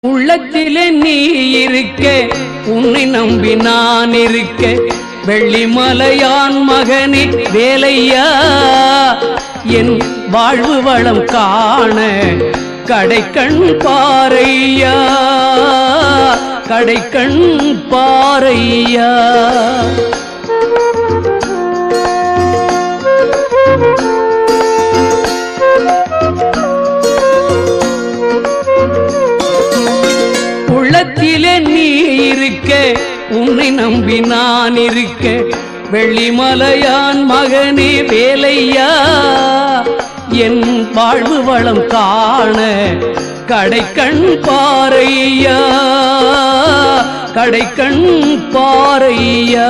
உள்ளத்திலே நீ இருக்க, உன்னை நம்பி நான் இருக்க, வெள்ளிமலையான் மகனே வேலையா, என் வாழ்வு வளம் காண கடைக்கண் பாரையா, கடைக்கண் பாரையா. உள்ளத்திலே நீ இருக்க, உன்னை நம்பி நான் இருக்க, வெள்ளிமலையான் மகனே வேலையா, என் வாழ்வு வளம் காண கடைக்கண் பாரையா, கடைக்கண் பாரையா.